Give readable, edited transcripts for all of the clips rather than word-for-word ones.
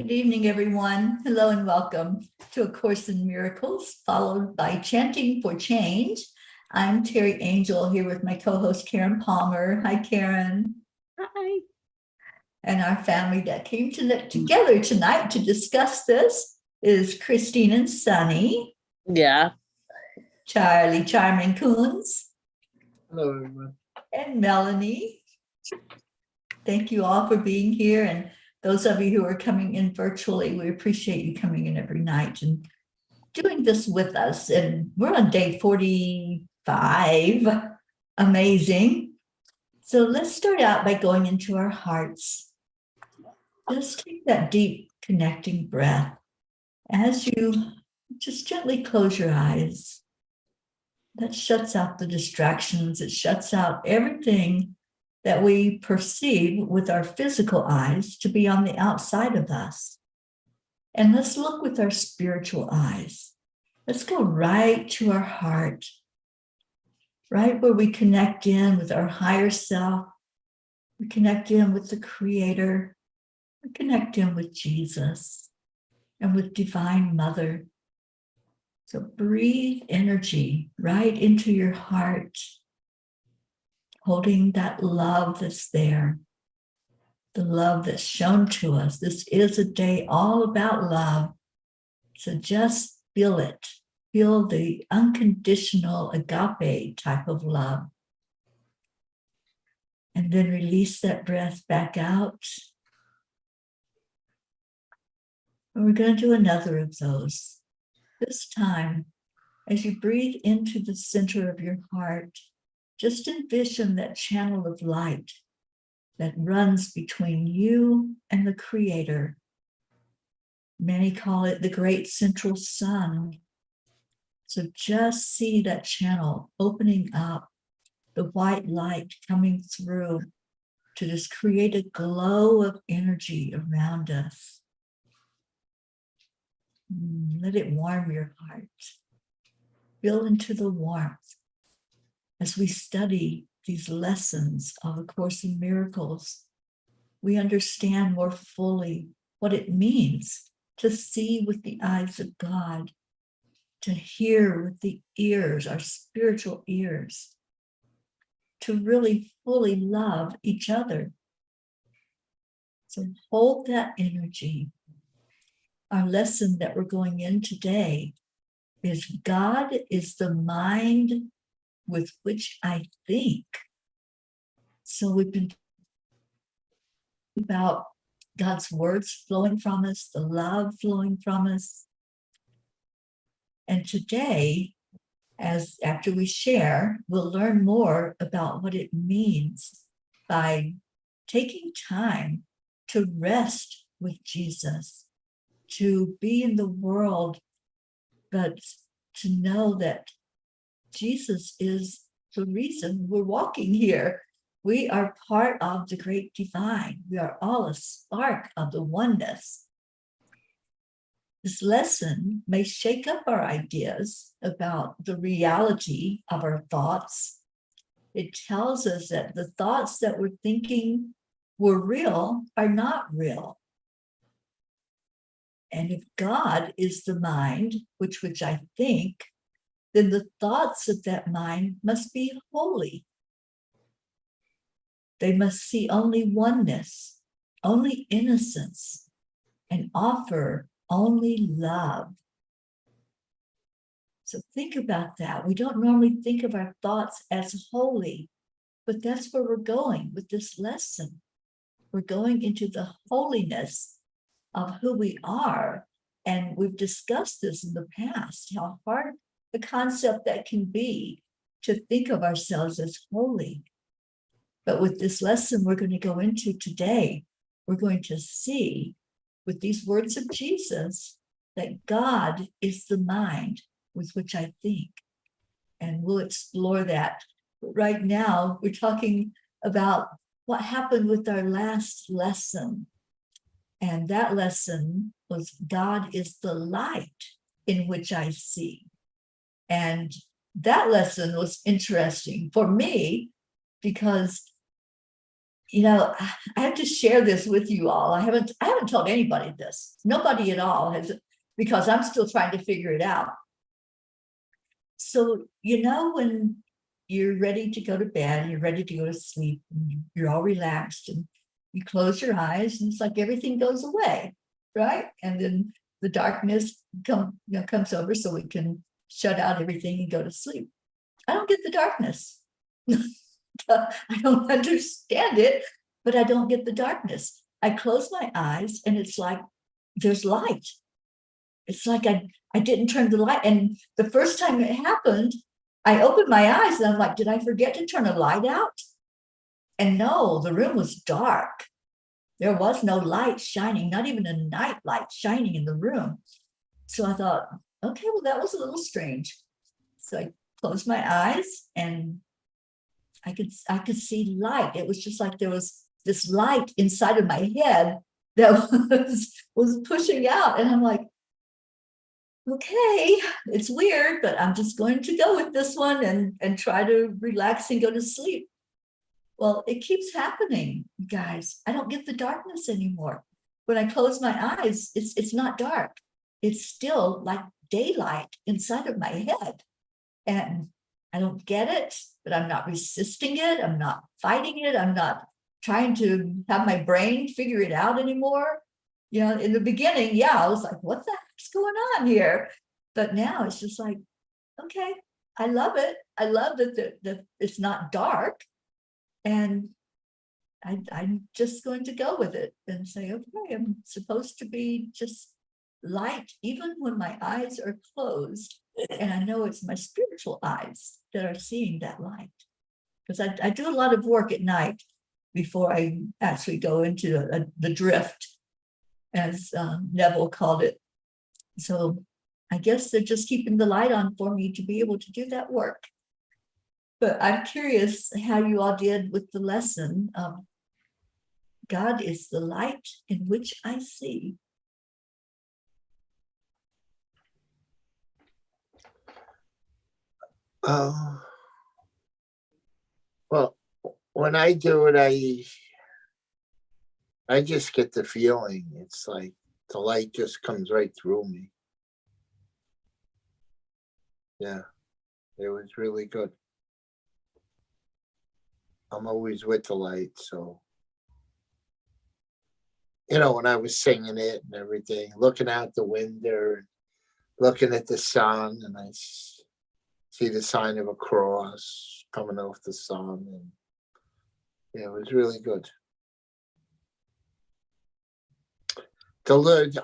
Good evening, everyone. Hello and welcome to A Course in Miracles, followed by Chanting for Change. I'm Teri Angel here with my co-host Karen Palmer. Hi, Karen. Hi. And our family that came together tonight to discuss this is Christine and Sunny. Yeah. Charlie Charming Coons. Hello, everyone. And Melanie. Thank you all for being here. And those of you who are coming in virtually, we appreciate you coming in every night and doing this with us. And we're on day 45. Amazing. So let's start out by going into our hearts. Just take that deep connecting breath as you just gently close your eyes. That shuts out the distractions. It shuts out everything that we perceive with our physical eyes to be on the outside of us. And let's look with our spiritual eyes. Let's go right to our heart, right where we connect in with our higher self. We connect in with the Creator. We connect in with Jesus and with Divine Mother. So breathe energy right into your heart, holding that love that's there, the love that's shown to us. This is a day all about love. So just feel it. Feel the unconditional agape type of love. And then release that breath back out. And we're going to do another of those. This time, as you breathe into the center of your heart, just envision that channel of light that runs between you and the Creator. Many call it the great central sun. So just see that channel opening up, the white light coming through to just create a glow of energy around us. Let it warm your heart. Feel into the warmth. As we study these lessons of A Course in Miracles, we understand more fully what it means to see with the eyes of God, to hear with the ears, our spiritual ears, to really fully love each other. So hold that energy. Our lesson that we're going in today is God is the mind with which I think. So we've been about God's words flowing from us, the love flowing from us. And today, after we share, we'll learn more about what it means by taking time to rest with Jesus, to be in the world, but to know that Jesus is the reason we're walking here. We are part of the great divine. We are all a spark of the oneness. This lesson may shake up our ideas about the reality of our thoughts. It tells us that the thoughts that we're thinking were real are not real. And if God is the mind which I think, then the thoughts of that mind must be holy. They must see only oneness, only innocence, and offer only love. So think about that. We don't normally think of our thoughts as holy, but that's where we're going with this lesson. We're going into the holiness of who we are. And we've discussed this in the past, how hard the concept that can be to think of ourselves as holy. But with this lesson we're going to go into today, we're going to see with these words of Jesus that God is the mind with which I think. And we'll explore that. But right now, we're talking about what happened with our last lesson. And that lesson was God is the light in which I see. And that lesson was interesting for me because I have to share this with you all. I haven't told anybody this. Nobody at all has, because I'm still trying to figure it out. So, when you're ready to go to bed, you're ready to go to sleep, and you're all relaxed, and you close your eyes, and it's like everything goes away, right? And then the darkness comes over, so we can shut out everything and go to sleep. I don't get the darkness. I don't understand it, but I don't get the darkness. I close my eyes, and it's like there's light. It's like I didn't turn the light. And the first time it happened, I opened my eyes and I'm like, did I forget to turn a light out? And no, the room was dark. There was no light shining, not even a night light shining in the room. So I thought, okay, well, that was a little strange. So I closed my eyes and I could see light. It was just like there was this light inside of my head that was pushing out. And I'm like, okay, it's weird, but I'm just going to go with this one and try to relax and go to sleep. Well, it keeps happening, guys. I don't get the darkness anymore. When I close my eyes, it's not dark. It's still like daylight inside of my head. And I don't get it, but I'm not resisting it. I'm not fighting it. I'm not trying to have my brain figure it out anymore. In the beginning, I was like, what the heck's going on here? But now it's just like, okay, I love it. I love that it's not dark. And I'm just going to go with it and say, okay, I'm supposed to be just light, even when my eyes are closed. And I know it's my spiritual eyes that are seeing that light. Because I do a lot of work at night before I actually go into the drift, as Neville called it. So I guess they're just keeping the light on for me to be able to do that work. But I'm curious how you all did with the lesson of God is the light in which I see. Well, when I do it, I just get the feeling. It's like the light just comes right through me. Yeah, it was really good. I'm always with the light, so when I was singing it and everything, looking out the window, looking at the sun, and I see the sign of a cross coming off the sun, and it was really good.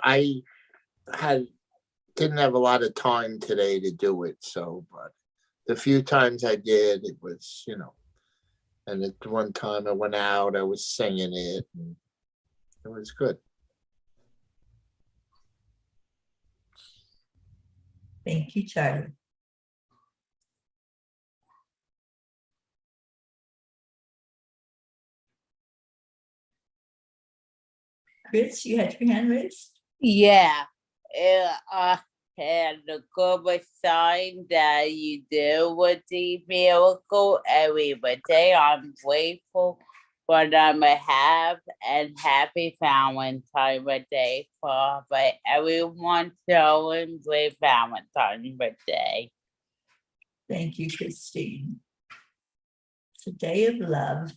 I didn't have a lot of time today to do it, but the few times I did, it was, and at one time I went out, I was singing it, and it was good. Thank you, Charlie. Chris, you had your hand raised? Yeah. And the good sign that you do with the miracle every day. I'm grateful for them to have, and happy Valentine's Day for everyone showing great Valentine's Day. Thank you, Christine. It's a day of love.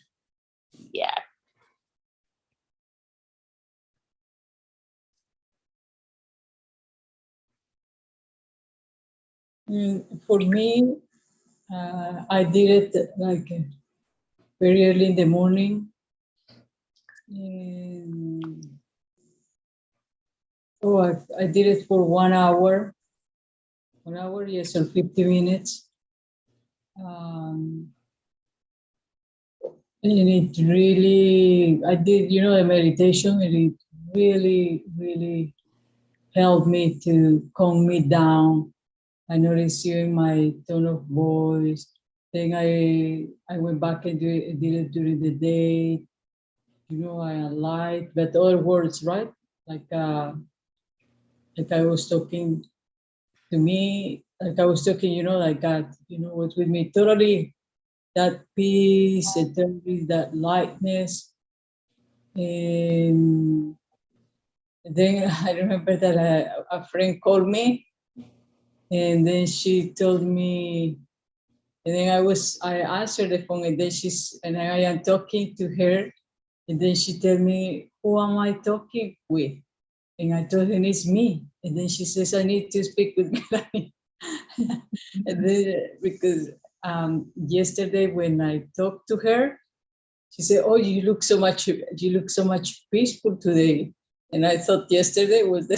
Yeah. For me, I did it like very early in the morning. I did it for 1 hour. 1 hour, yes, or 50 minutes. And it really, I did, the meditation, and it really, really helped me to calm me down. I noticed hearing my tone of voice. Then I went back and did it during the day. I light, but other words, right? Like I was talking to me, like I was talking, like God, was with me. Totally that peace and totally that lightness. And then I remember that a friend called me, and then she told me, and then I answered the phone, and then and I am talking to her, and then she told me, who am I talking with? And I told her it's me. And then she says, I need to speak with Melanie. And then because yesterday when I talked to her, she said, oh, you look so much peaceful today. And I thought yesterday was the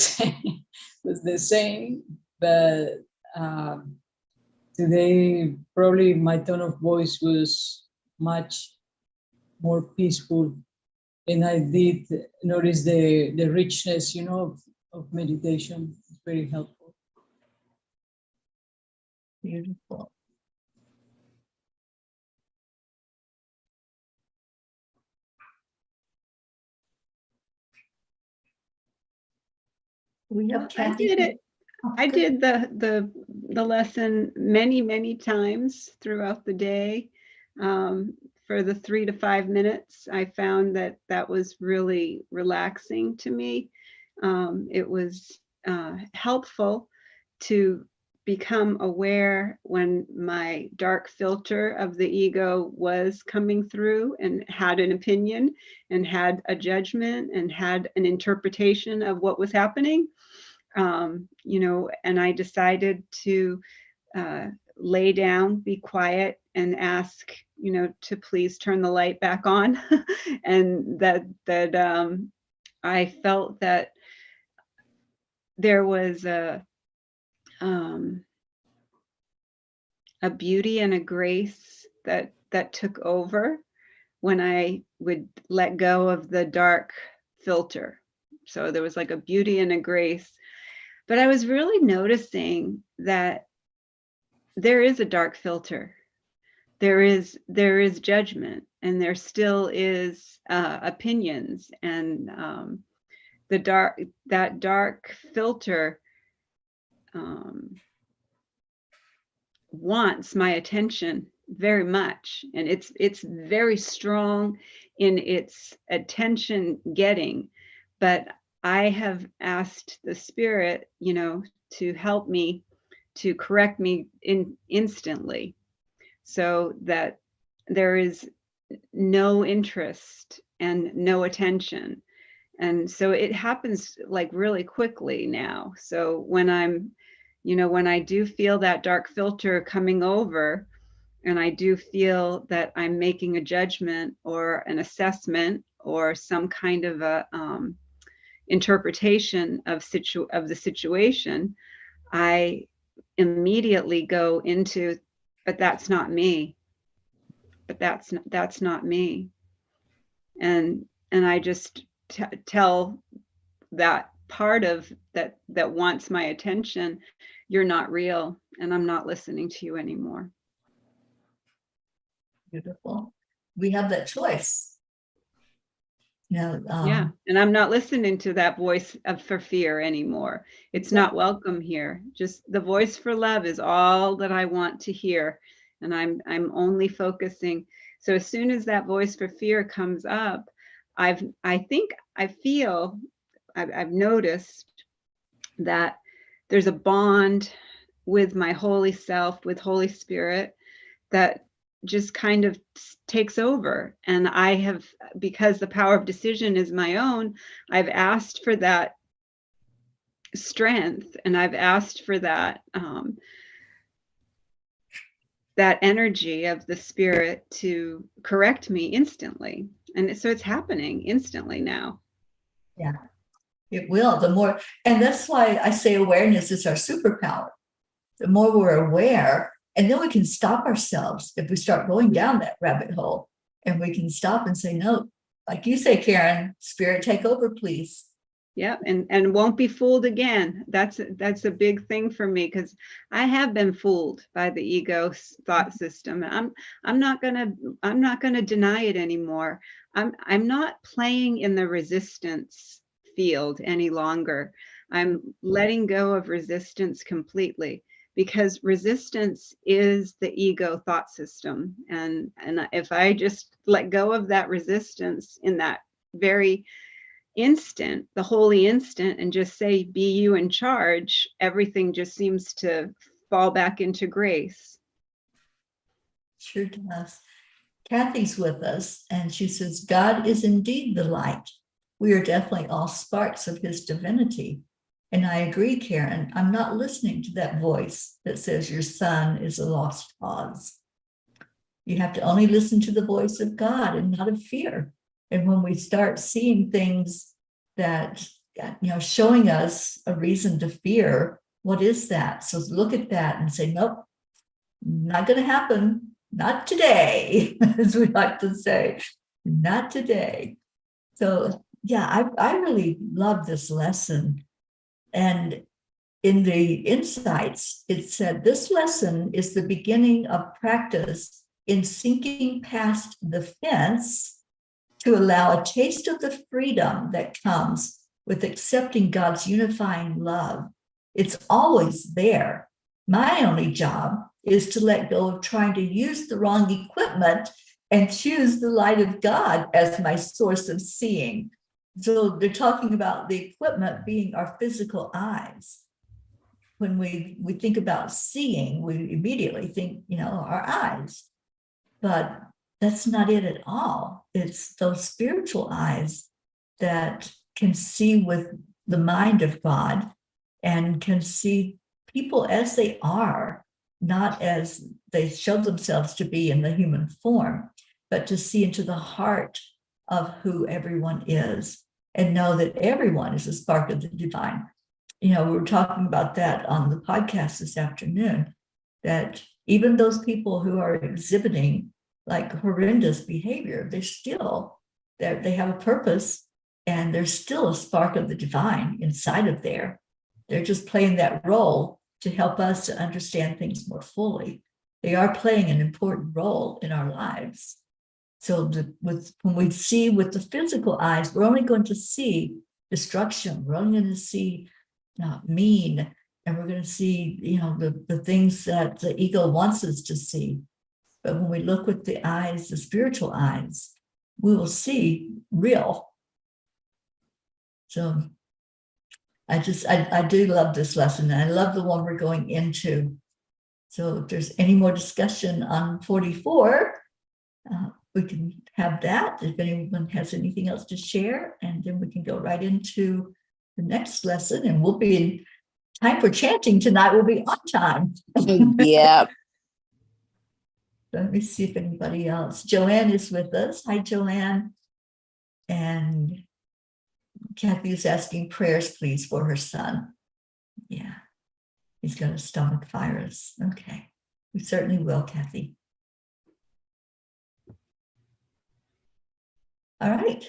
same, but today probably my tone of voice was much more peaceful. And I did notice the richness, of meditation. It's very helpful. Beautiful. We have I did it. I did the lesson many times throughout the day. For the 3 to 5 minutes, I found that was really relaxing to me. It was helpful to become aware when my dark filter of the ego was coming through and had an opinion and had a judgment and had an interpretation of what was happening. And I decided to lay down, be quiet, and ask, to please turn the light back on. And that I felt that there was a beauty and a grace that took over when I would let go of the dark filter. So there was like a beauty and a grace. But I was really noticing that there is a dark filter. There is judgment, and there still is opinions, and that dark filter wants my attention very much, and it's very strong in its attention getting. But I have asked the spirit, to help me, to correct me instantly, so that there is no interest and no attention. And so it happens like really quickly now. So when when I do feel that dark filter coming over, and I do feel that I'm making a judgment or an assessment or some kind of a interpretation of the situation, I immediately go into, but that's not me. But that's not me. And I just tell that part of that wants my attention, you're not real, and I'm not listening to you anymore. Beautiful. We have that choice. Yeah, and I'm not listening to that voice for fear anymore. It's not welcome here. Just the voice for love is all that I want to hear, and I'm only focusing. So as soon as that voice for fear comes up, I've noticed that there's a bond with my holy self, with Holy Spirit, that just kind of takes over. And I have, because the power of decision is my own, I've asked for that strength, and I've asked for that that energy of the spirit to correct me instantly. And so it's happening instantly now. Yeah, it will. The more, and that's why I say awareness is our superpower. The more we're aware, and then we can stop ourselves if we start going down that rabbit hole, and we can stop and say, no, like you say, Karen, spirit, take over, please. Yeah, and won't be fooled again. That's a big thing for me, because I have been fooled by the ego thought system. I'm not gonna deny it anymore. I'm not playing in the resistance field any longer. I'm letting go of resistance completely, because resistance is the ego thought system. And if I just let go of that resistance in that very instant, the holy instant, and just say, be you in charge, everything just seems to fall back into grace. Sure does. Kathy's with us, and she says, God is indeed the light. We are definitely all sparks of his divinity. And I agree, Karen, I'm not listening to that voice that says your son is a lost cause. You have to only listen to the voice of God and not of fear. And when we start seeing things that, showing us a reason to fear, what is that? So look at that and say, nope, not going to happen. Not today, as we like to say, not today. So yeah, I really love this lesson. And in the insights, it said, this lesson is the beginning of practice in sinking past the fence to allow a taste of the freedom that comes with accepting God's unifying love. It's always there. My only job is to let go of trying to use the wrong equipment and choose the light of God as my source of seeing. So they're talking about the equipment being our physical eyes. When we think about seeing, we immediately think, our eyes. But that's not it at all. It's those spiritual eyes that can see with the mind of God and can see people as they are, not as they show themselves to be in the human form, but to see into the heart of who everyone is and know that everyone is a spark of the divine. We were talking about that on the podcast this afternoon, that even those people who are exhibiting like horrendous behavior, they have a purpose, and there's still a spark of the divine inside of there. They're just playing that role to help us to understand things more fully. They are playing an important role in our lives. So when we see with the physical eyes, we're only going to see destruction. We're only going to see mean, and we're going to see, the things that the ego wants us to see. But when we look with the eyes, the spiritual eyes, we will see real. So I do love this lesson, and I love the one we're going into. So if there's any more discussion on 44, we can have that. If anyone has anything else to share, and then we can go right into the next lesson, and we'll be in time for chanting tonight. We'll be on time. Yep. Let me see if anybody else. Joanne is with us. Hi, Joanne. And Kathy is asking prayers, please, for her son. Yeah, he's got a stomach virus. Okay, we certainly will, Kathy. All right.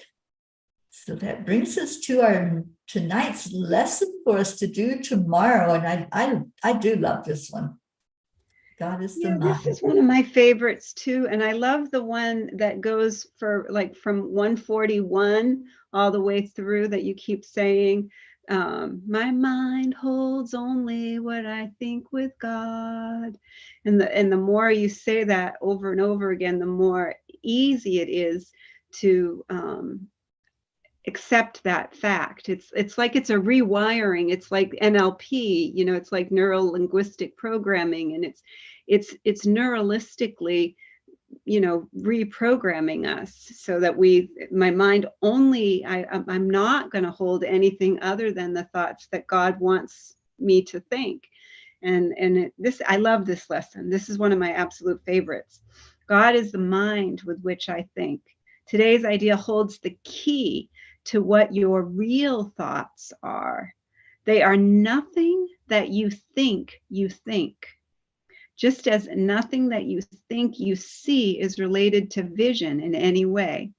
So that brings us to our tonight's lesson for us to do tomorrow. And I do love this one. God is the mind. This is one of my favorites too. And I love the one that goes for like from 141 all the way through that you keep saying, my mind holds only what I think with God. And the more you say that over and over again, the more easy it is to accept that fact. It's like it's a rewiring. It's like NLP, it's like neuro linguistic programming, and it's neuralistically, reprogramming us so that my mind only, I'm not going to hold anything other than the thoughts that God wants me to think. I love this lesson. This is one of my absolute favorites. God is the mind with which I think. Today's idea holds the key to what your real thoughts are. They are nothing that you think you think. Just as nothing that you think you see is related to vision in any way.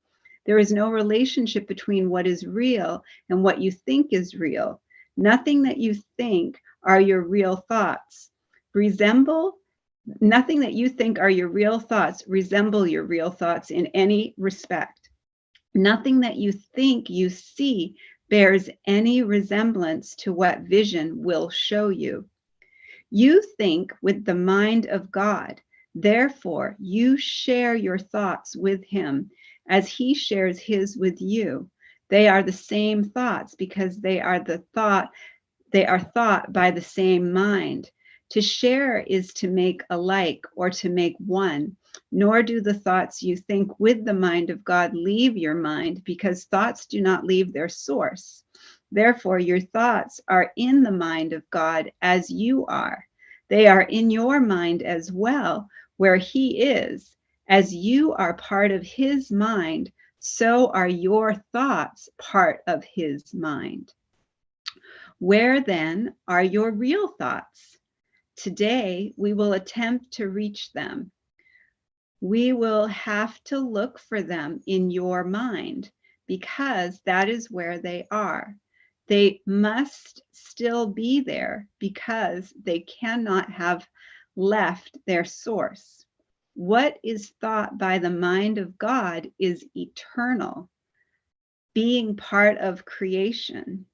There is no relationship between what is real and what you think is real. Nothing that you think are your real thoughts. Nothing that you think are your real thoughts resemble your real thoughts in any respect. Nothing that you think you see bears any resemblance to what vision will show you. You think with the mind of God. Therefore, you share your thoughts with him as he shares his with you. They are the same thoughts because they are thought by the same mind. To share is to make alike or to make one, nor do the thoughts you think with the mind of God leave your mind, because thoughts do not leave their source. Therefore, your thoughts are in the mind of God as you are. They are in your mind as well, where He is. As you are part of His mind, so are your thoughts part of His mind. Where then are your real thoughts? Today, we will attempt to reach them. We will have to look for them in your mind because that is where they are. They must still be there because they cannot have left their source. What is thought by the mind of God is eternal, being part of creation.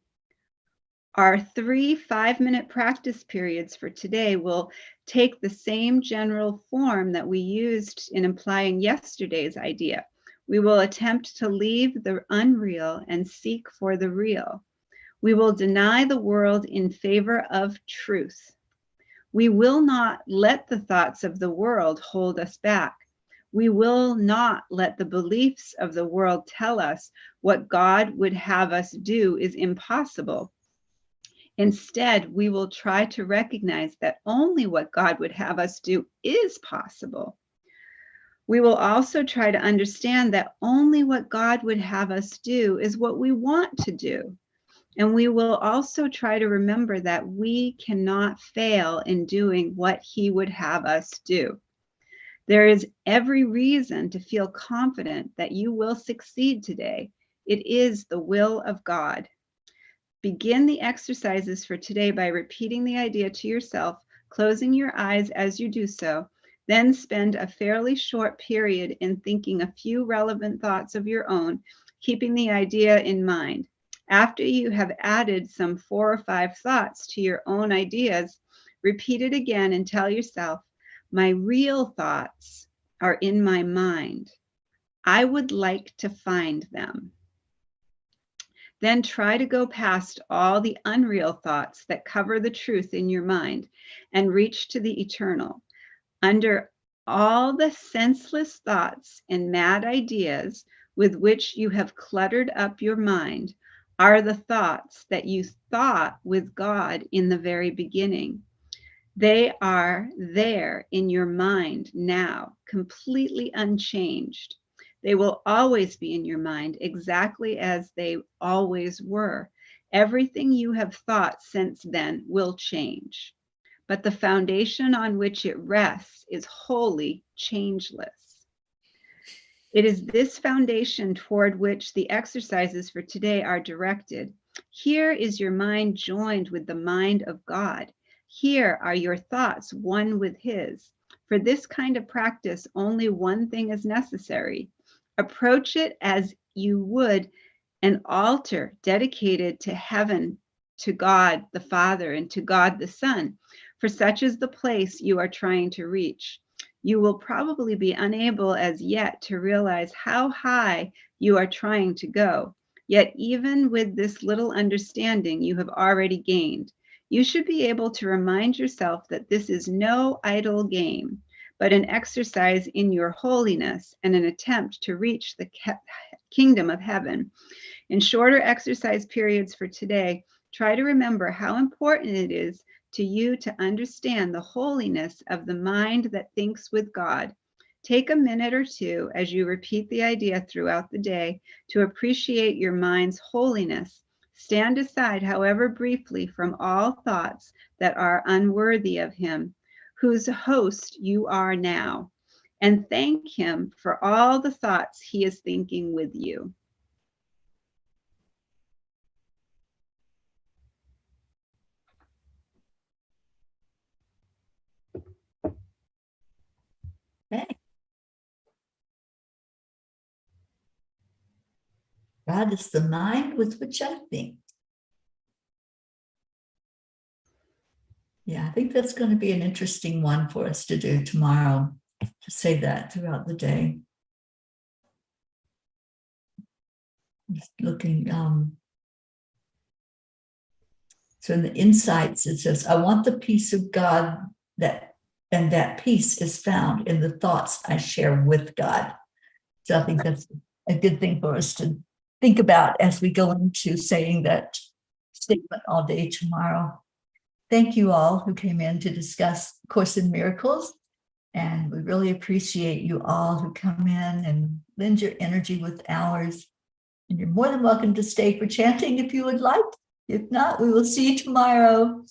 Our 3 5-minute practice periods for today will take the same general form that we used in applying yesterday's idea. We will attempt to leave the unreal and seek for the real. We will deny the world in favor of truth. We will not let the thoughts of the world hold us back. We will not let the beliefs of the world tell us what God would have us do is impossible. Instead, we will try to recognize that only what God would have us do is possible. We will also try to understand that only what God would have us do is what we want to do. And we will also try to remember that we cannot fail in doing what He would have us do. There is every reason to feel confident that you will succeed today. It is the will of God. Begin the exercises for today by repeating the idea to yourself, closing your eyes as you do so, then spend a fairly short period in thinking a few relevant thoughts of your own, keeping the idea in mind. After you have added some 4 or 5 thoughts to your own ideas, repeat it again and tell yourself, my real thoughts are in my mind. I would like to find them. Then try to go past all the unreal thoughts that cover the truth in your mind and reach to the eternal. Under all the senseless thoughts and mad ideas with which you have cluttered up your mind are the thoughts that you thought with God in the very beginning. They are there in your mind now, completely unchanged. They will always be in your mind exactly as they always were. Everything you have thought since then will change, but the foundation on which it rests is wholly changeless. It is this foundation toward which the exercises for today are directed. Here is your mind joined with the mind of God. Here are your thoughts one with His. For this kind of practice, only one thing is necessary. Approach it as you would an altar dedicated to heaven, to God the Father, and to God the Son, for such is the place you are trying to reach. You will probably be unable as yet to realize how high you are trying to go. Yet even with this little understanding you have already gained, you should be able to remind yourself that this is no idle game, but an exercise in your holiness and an attempt to reach the kingdom of heaven. In shorter exercise periods for today, try to remember how important it is to you to understand the holiness of the mind that thinks with God. Take a minute or two as you repeat the idea throughout the day to appreciate your mind's holiness. Stand aside, however briefly, from all thoughts that are unworthy of Him, whose host you are now, and thank Him for all the thoughts He is thinking with you. Okay. God is the mind with which I think. Yeah, I think that's going to be an interesting one for us to do tomorrow, to say that throughout the day. Just looking. So in the insights, it says, I want the peace of God and that peace is found in the thoughts I share with God. So I think that's a good thing for us to think about as we go into saying that statement all day tomorrow. Thank you all who came in to discuss Course in Miracles. And we really appreciate you all who come in and lend your energy with ours. And you're more than welcome to stay for chanting if you would like. If not, we will see you tomorrow.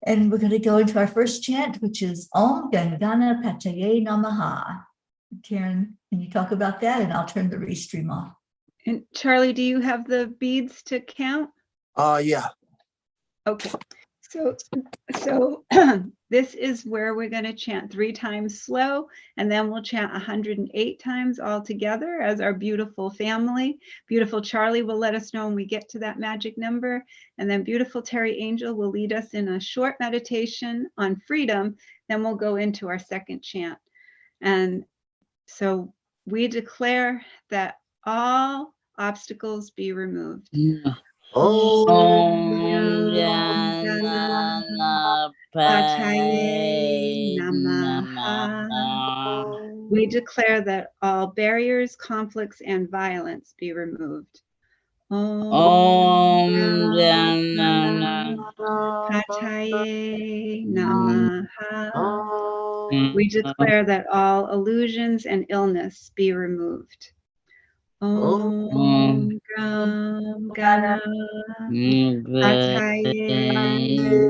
And we're going to go into our first chant, which is Om Gam Ganapataye Namaha. Karen, can you talk about that? And I'll turn the restream off. And Charlie, do you have the beads to count? Yeah. Okay. So this is where we're going to chant 3 times slow, and then we'll chant 108 times all together as our beautiful family. Beautiful Charlie will let us know when we get to that magic number, and then beautiful Teri Angel will lead us in a short meditation on freedom. Then we'll go into our second chant. And so we declare that all obstacles be removed. Oh, Ganapataye Namaha. We declare that all barriers, conflicts, and violence be removed. Om Ganapataye Namaha. We declare that all illusions and illness be removed. Om Gam Ganapataye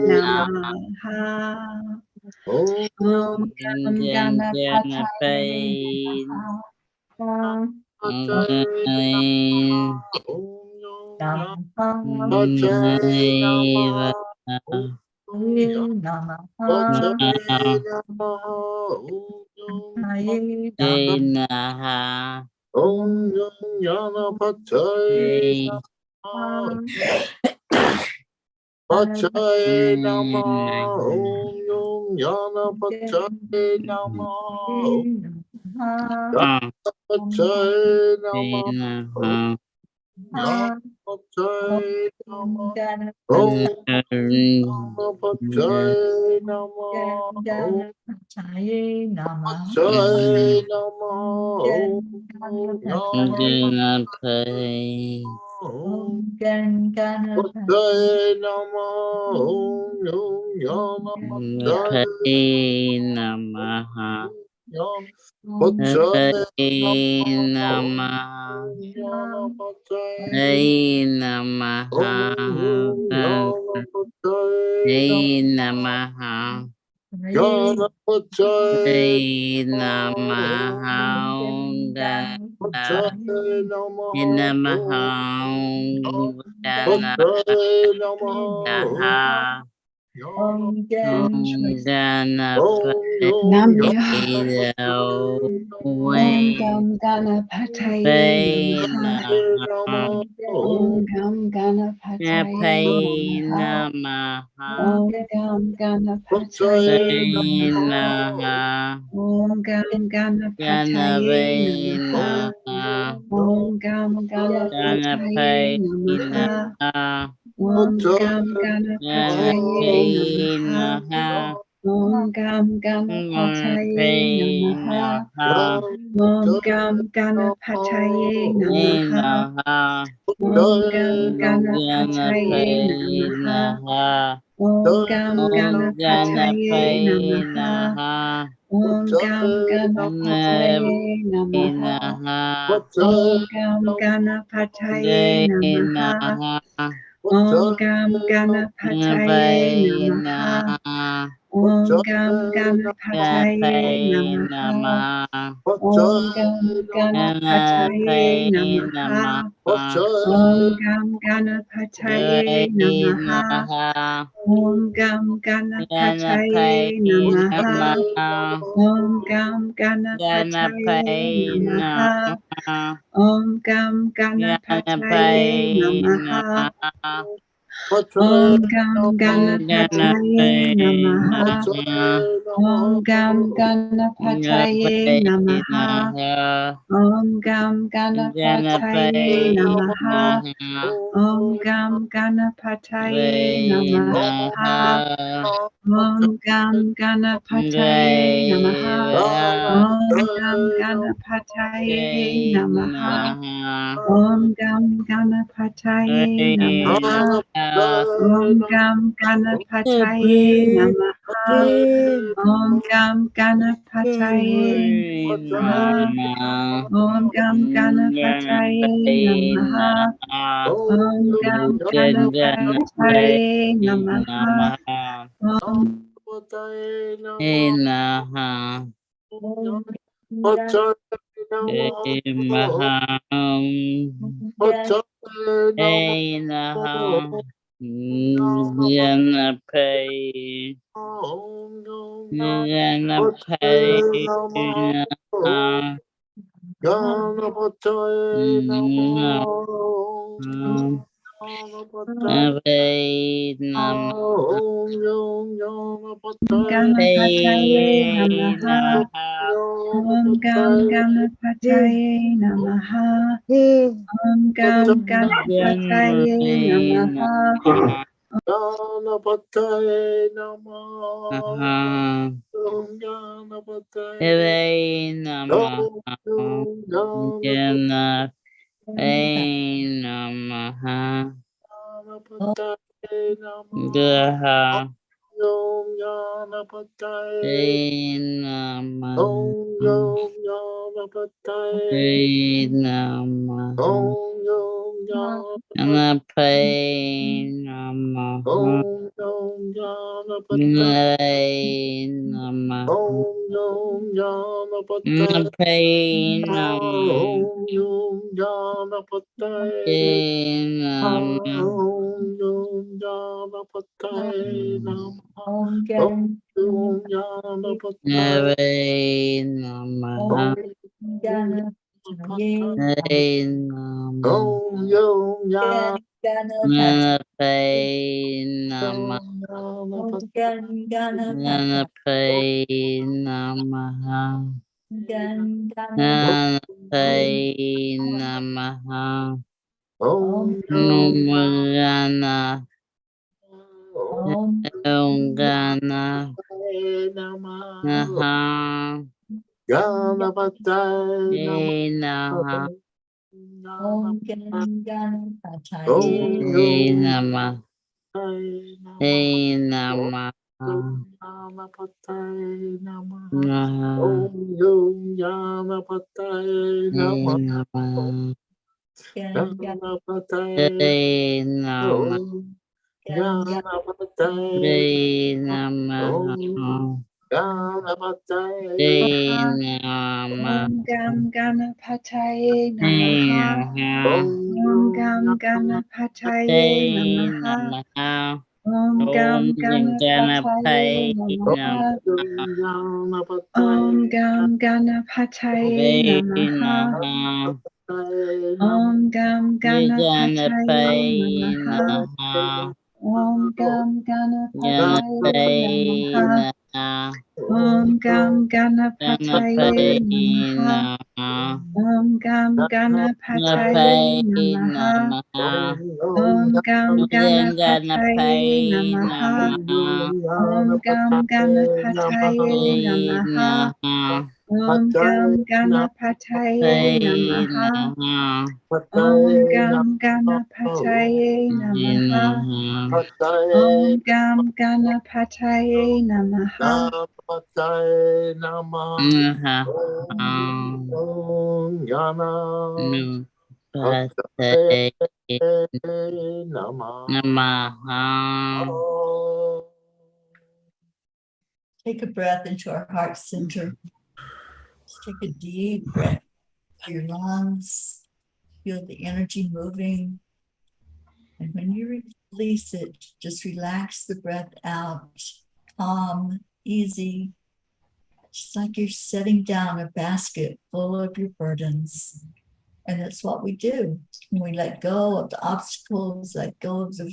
Namaha. Om Gam Ganapataye Namaha. Om Ganapataye Pataye Namaha. Om Ganapataye Namaha. Pataye Namaha. Ganapataye Namaha. Om Ganapataye Namaha. Pataye Namaha. Pataye Namaha. Pataye Namaha. Namaha. Namaha. Ganapataye Namaha. Namaha. Pataye Namaha. Om Nam Ganapataye Om Gam Ganapataye Namaha. Om Gam Ganapataye Namaha. Om Gam Ganapataye Namaha. Om Gam Ganapataye Namaha. Om Gam Ganapataye Namaha. Om Gam Ganapataye Namaha. Om Gam Ganapataye Namaha. Om Gam Ganapataye Namaha. Om Gam Ganapataye Namaha. Om Gam Ganapataye Namaha. Om Gam Ganapataye Namaha. Om Gam Ganapataye Namaha. Om Gam Ganapataye Namaha. Om Gam Ganapataye Namaha. Om Gam Ganapataye Namaha. Om Gam Ganapataye Namaha. Om Gam Ganapataye Namaha. Om Gam Ganapataye Namaha. Om Gam Ganapataye Namaha. Om Gam Ganapataye Namaha. Om Gam Ganapataye Namaha. Om Gam Ganapataye Namaha. Om Gam Ganapataye Namaha. Om Gam Ganapataye Namaha. Om Gam Ganapataye Namaha. Om Gam Ganapataye Namaha. Om Gam Ganapataye Namaha. Om Gam Ganapataye Namaha. Om Gam Ganapataye Namaha. Om Gam Ganapataye Namaha. Om Ganapataye Namaha. Om Gam Ganapataye Namaha. Om Gam Ganapataye Namaha. Ganapataye Namaha. Om Ganapataye Namaha. Om Ganapataye Namaha. Om Ganapataye Om Gam Ganapataye Namaha. Om Gam Ganapataye Namaha. Om Gam Ganapataye Namaha. Om Gam Ganapataye Namaha. Om Gam Ganapataye Namaha. Om Gam Ganapataye Namaha. Om Gam Ganapataye Namaha. Om Gam Ganapataye Namaha. Om Gam Ganapataye Namaha. Om Gam Ganapataye Namaha. Om Gam Ganapataye Namaha. Om Gam Ganapataye Namaha. Om Gam Ganapataye Namaha. Ganapataye Namaha. Om Ganapataye Namaha. Take a breath into our heart center. Just take a deep breath through your lungs. Feel the energy moving. And when you release it, just relax the breath out. Calm, easy. Just like you're setting down a basket full of your burdens. And that's what we do. When we let go of the obstacles, let go of the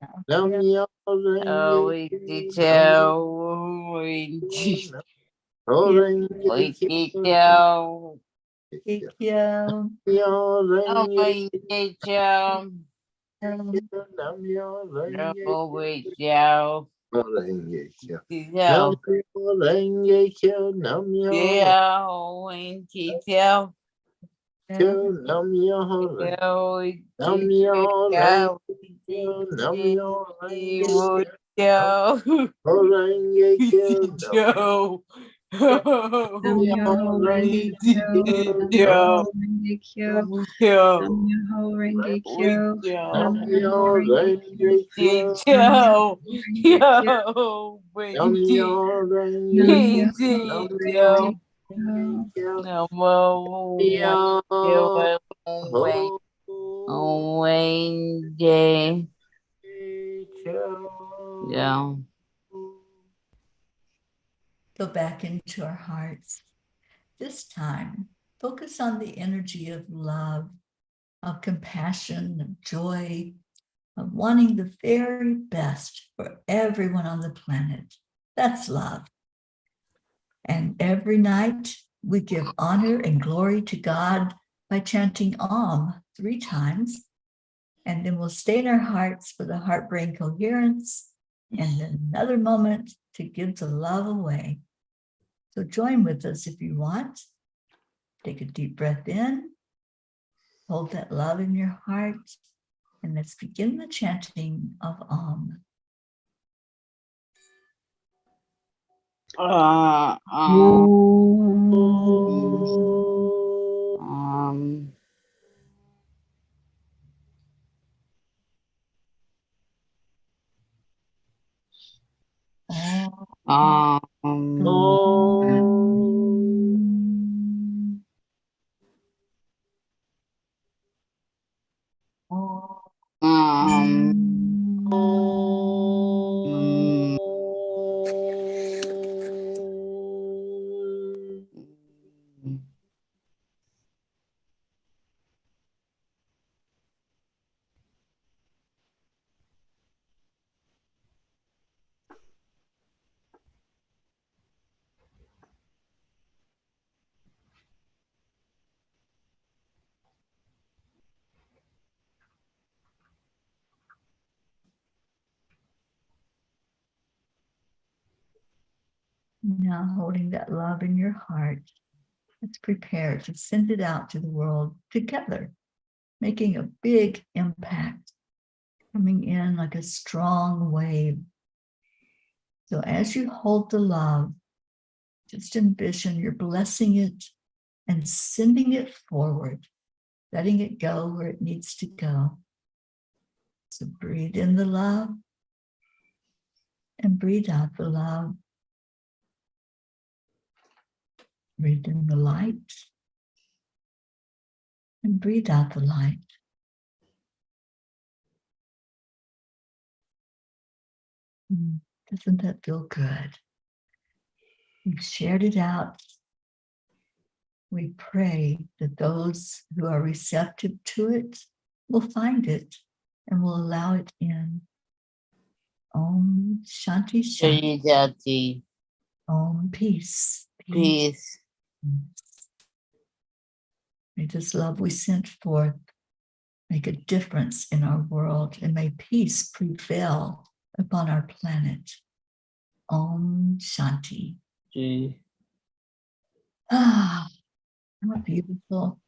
Nam Myoho Renge Kyo. Kyo. Nam Myoho Renge Kyo. Renge Kyo. Nam Myoho Renge Kyo. Nam Myoho Kyo. Nam Myoho Renge Nam Myoho Renge Kyo. Nam Myoho Renge Kyo. Nam Myoho Renge Kyo. Nam Myoho Renge Kyo. Nam Myoho Renge Kyo. Nam Myoho Renge Kyo. Nam Myoho Renge Kyo. Yeah. Go back into our hearts. This time, focus on the energy of love, of compassion, of joy, of wanting the very best for everyone on the planet. That's love. And every night we give honor and glory to God by chanting Om 3 times. And then we'll stay in our hearts for the heart-brain coherence and then another moment to give the love away. So join with us if you want. Take a deep breath in. Hold that love in your heart. And let's begin the chanting of Om. Now holding that love in your heart, let's prepare to send it out to the world together, making a big impact, coming in like a strong wave. So as you hold the love, just envision you're blessing it and sending it forward, letting it go where it needs to go. So breathe in the love and breathe out the love. Breathe in the light and breathe out the light. Doesn't that feel good? We've shared it out. We pray that those who are receptive to it will find it and will allow it in. Om Shanti Shanti. Om Peace. Peace. May this love we sent forth make a difference in our world, and may peace prevail upon our planet. Om Shanti. Ah, how beautiful.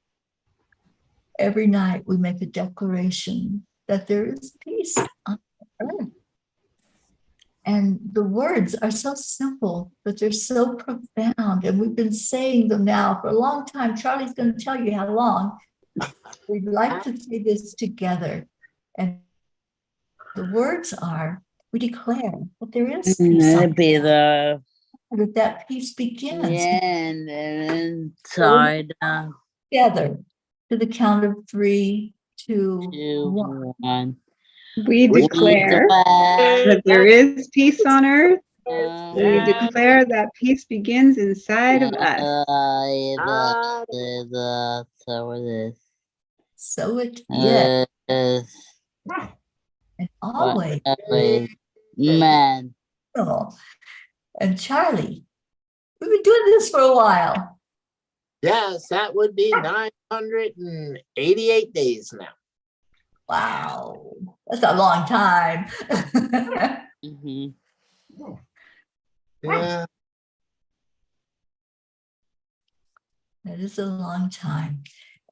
Every night we make a declaration that there is peace on earth. And the words are so simple, but they're so profound. And we've been saying them now for a long time. Charlie's going to tell you how long. We'd like to say this together. And the words are, we declare that there is peace on earth. That peace begins. And inside Together to the count of 3, 2, 1. We declare that there is peace on earth. We declare that peace begins inside of us. So it is. So it is. and always. Man. And Charlie, we've been doing this for a while. Yes, that would be 988 days now. Wow, that's a long time. Mhm. Yeah. That is a long time.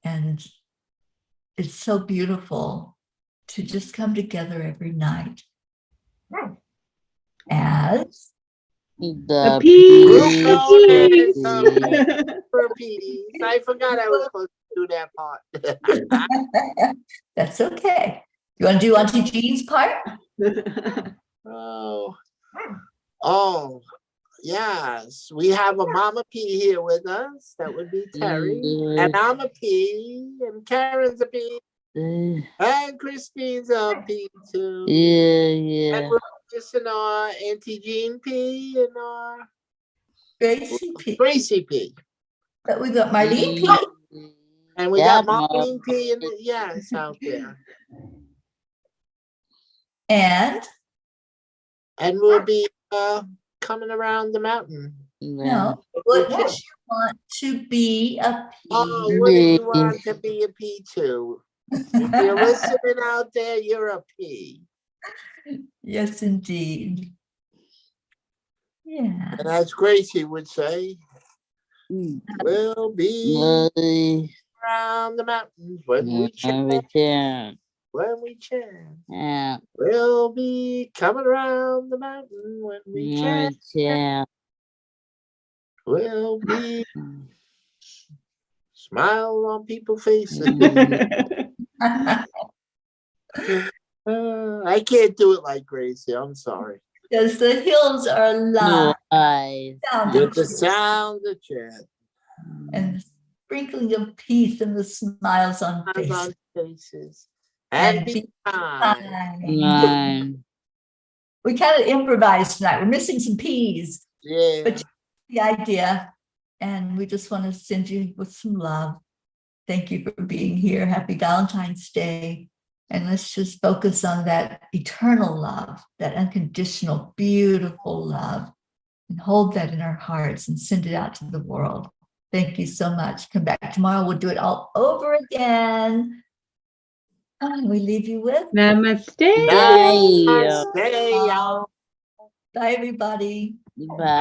And it's so beautiful to just come together every night as The peace. For peace. I forgot I was supposed to do that part. that's okay. You want to do Auntie Jean's part? Oh, yes. We have a Mama P here with us. That would be Teri. And I'm a P. And Karen's a P. And Christine's a P too. Yeah. And we're missing our Auntie Jean P and our Gracie P. Gracie P. But we got Marlene P. And we got Marlene P in the yes out there. And we'll be coming around the mountain. no, what would you want to be a P? Oh, what do you want to be a P to? If you're listening out there, you're a P. Yes, indeed. Yeah. And as Gracie would say, we'll be around the mountains when we chant. When we chant. Yeah. We'll be coming around the mountain when we chant. We'll be smile on people's faces. I can't do it like Gracie. I'm sorry. Because the hills are alive. With the sound of chant. And the sprinkling of peace and the smiles on faces. And be kind. We kind of improvised tonight. We're missing some P's. Yeah. But the idea. And we just want to send you with some love. Thank you for being here. Happy Valentine's Day. And let's just focus on that eternal love, that unconditional, beautiful love, and hold that in our hearts and send it out to the world. Thank you so much. Come back tomorrow. We'll do it all over again. And we leave you with Namaste. Namaste, y'all. Bye, everybody. Bye.